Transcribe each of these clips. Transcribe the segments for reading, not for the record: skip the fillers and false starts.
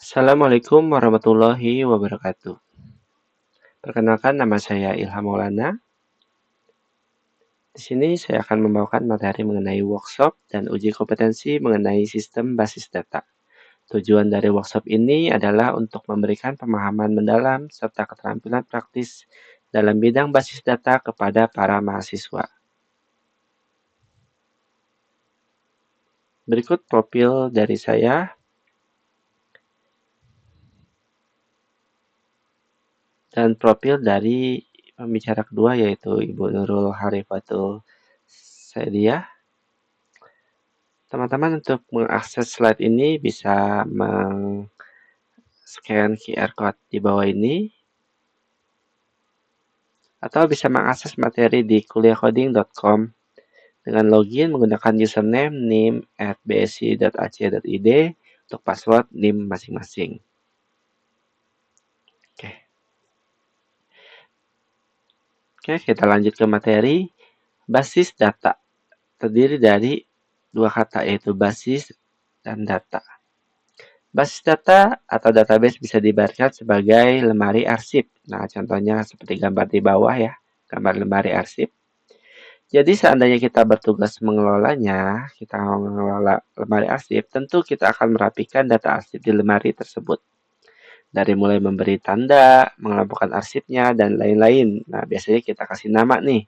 Assalamualaikum warahmatullahi wabarakatuh. Perkenalkan nama saya Ilham Maulana. Di sini saya akan membawakan materi mengenai workshop dan uji kompetensi mengenai sistem basis data. Tujuan dari workshop ini adalah untuk memberikan pemahaman mendalam serta keterampilan praktis dalam bidang basis data kepada para mahasiswa. Berikut profil dari saya. Dan profil dari pembicara kedua yaitu Ibu Nurul Harifatul Saidiah. Teman-teman untuk mengakses slide ini bisa scan QR code di bawah ini atau bisa mengakses materi di kuliahcoding.com dengan login menggunakan username nim@bsi.ac.id untuk password NIM masing-masing. Oke, kita lanjut ke materi. Basis data terdiri dari dua kata yaitu basis dan data. Basis data atau database bisa diibaratkan sebagai lemari arsip. Nah, contohnya seperti gambar di bawah ya, gambar lemari arsip. Jadi seandainya kita bertugas mengelolanya, kita mengelola lemari arsip, tentu kita akan merapikan data arsip di lemari tersebut. Dari mulai memberi tanda, mengelompokkan arsipnya, dan lain-lain. Nah, biasanya kita kasih nama nih.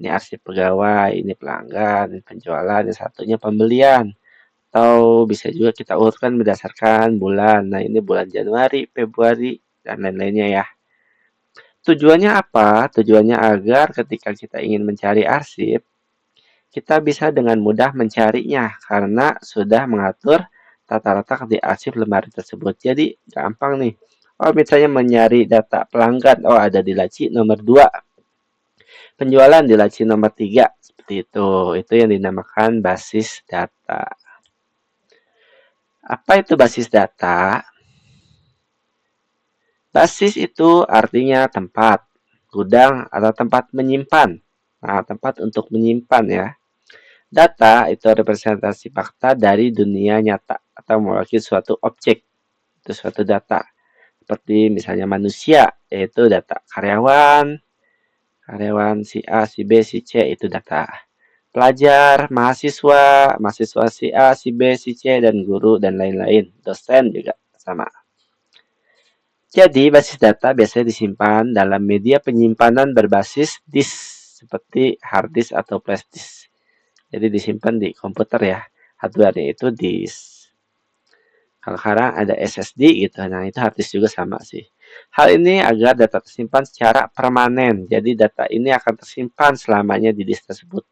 Ini arsip pegawai, ini pelanggan, ini penjualan, ini satunya pembelian. Atau bisa juga kita urutkan berdasarkan bulan. Nah, ini bulan Januari, Februari, dan lain-lainnya ya. Tujuannya apa? Tujuannya agar ketika kita ingin mencari arsip, kita bisa dengan mudah mencarinya karena sudah mengatur tata letak di arsip lemari tersebut. Jadi gampang nih. Oh, misalnya mencari data pelanggan. Oh, ada di laci nomor 2. Penjualan di laci nomor 3. Seperti itu. Itu yang dinamakan basis data. Apa itu basis data? Basis itu artinya tempat, gudang, atau tempat menyimpan. Nah, tempat untuk menyimpan ya. Data itu representasi fakta dari dunia nyata atau mewakili suatu objek. Itu suatu data. Seperti misalnya manusia, yaitu data karyawan, karyawan si A, si B, si C, itu data. Pelajar, mahasiswa, mahasiswa si A, si B, si C, dan guru, dan lain-lain. Dosen juga sama. Jadi, basis data biasanya disimpan dalam media penyimpanan berbasis disk, seperti hard disk atau flash disk. Jadi, disimpan di komputer ya. Hardware-nya itu disk. Kalau sekarang ada SSD gitu, nah itu hard disk juga sama sih. Hal ini agar data tersimpan secara permanen. Jadi, data ini akan tersimpan selamanya di disk tersebut.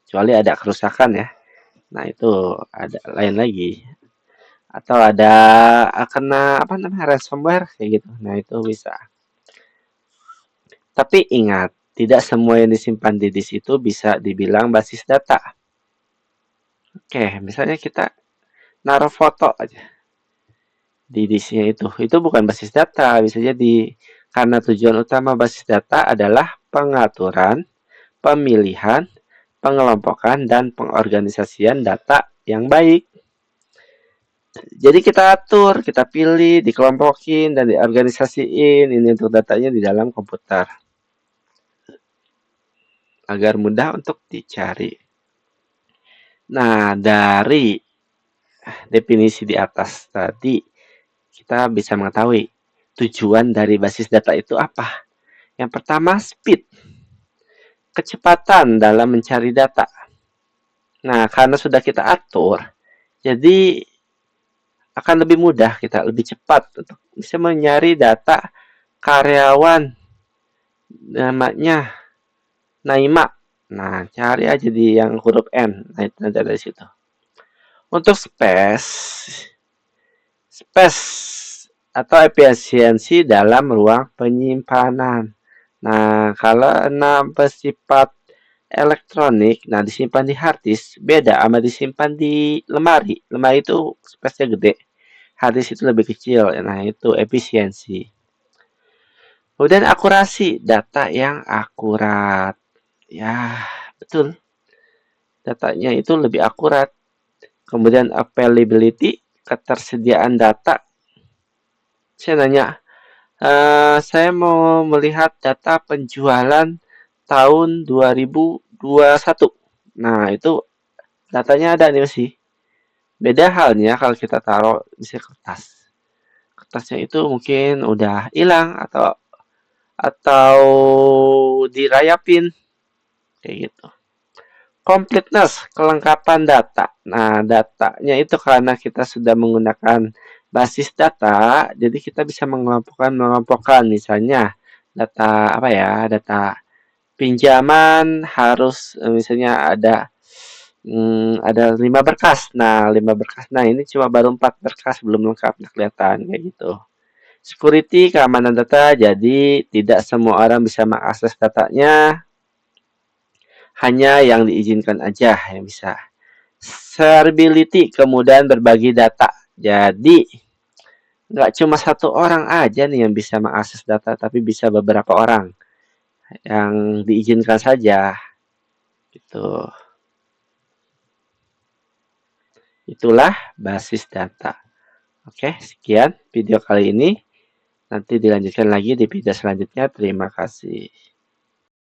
Kecuali ada kerusakan ya. Nah, itu ada lain lagi. Atau ada kena apa namanya ransomware kayak gitu. Nah, itu bisa. Tapi ingat, tidak semua yang disimpan di disk itu bisa dibilang basis data. Oke, misalnya kita naruh foto aja di disknya itu bukan basis data. Bisa jadi karena tujuan utama basis data adalah pengaturan, pemilihan, pengelompokan, dan pengorganisasian data yang baik. Jadi kita atur, kita pilih, dikelompokin, dan diorganisasiin. Ini untuk datanya di dalam komputer. Agar mudah untuk dicari. Nah, dari definisi di atas tadi, kita bisa mengetahui tujuan dari basis data itu apa. Yang pertama, speed. Kecepatan dalam mencari data. Nah, karena sudah kita atur, jadi akan lebih mudah kita, lebih cepat untuk bisa mencari data karyawan namanya Naima. Nah, cari aja di yang huruf N. Nah, itu nanti dari situ. Untuk space atau efisiensi dalam ruang penyimpanan. Nah, kalau bersifat elektronik, nah disimpan di hard disk beda sama disimpan di lemari. Lemari itu space-nya gede. Hard disk itu lebih kecil. Nah, itu efisiensi. Kemudian akurasi, data yang akurat. Ya, betul. Datanya itu lebih akurat. Kemudian availability, ketersediaan data. Saya nanya, saya mau melihat data penjualan tahun 2021. Nah, itu datanya ada nih sih. Beda halnya kalau kita taruh di kertas. Kertasnya itu mungkin udah hilang atau dirayapin kayak gitu. Completeness, kelengkapan data. Nah, datanya itu karena kita sudah menggunakan basis data, jadi kita bisa mengelompokkan misalnya data apa ya, data pinjaman harus misalnya ada 5 berkas. Nah, 5 berkas. Nah, ini cuma baru 4 berkas belum lengkap, nah, kelihatan kayak gitu. Security, keamanan data, jadi tidak semua orang bisa mengakses datanya, hanya yang diizinkan aja yang bisa. Shareability, kemudahan berbagi data. Jadi, nggak cuma satu orang aja nih yang bisa mengakses data, tapi bisa beberapa orang yang diizinkan saja. Gitu. Itulah basis data. Oke, sekian video kali ini. Nanti dilanjutkan lagi di video selanjutnya. Terima kasih.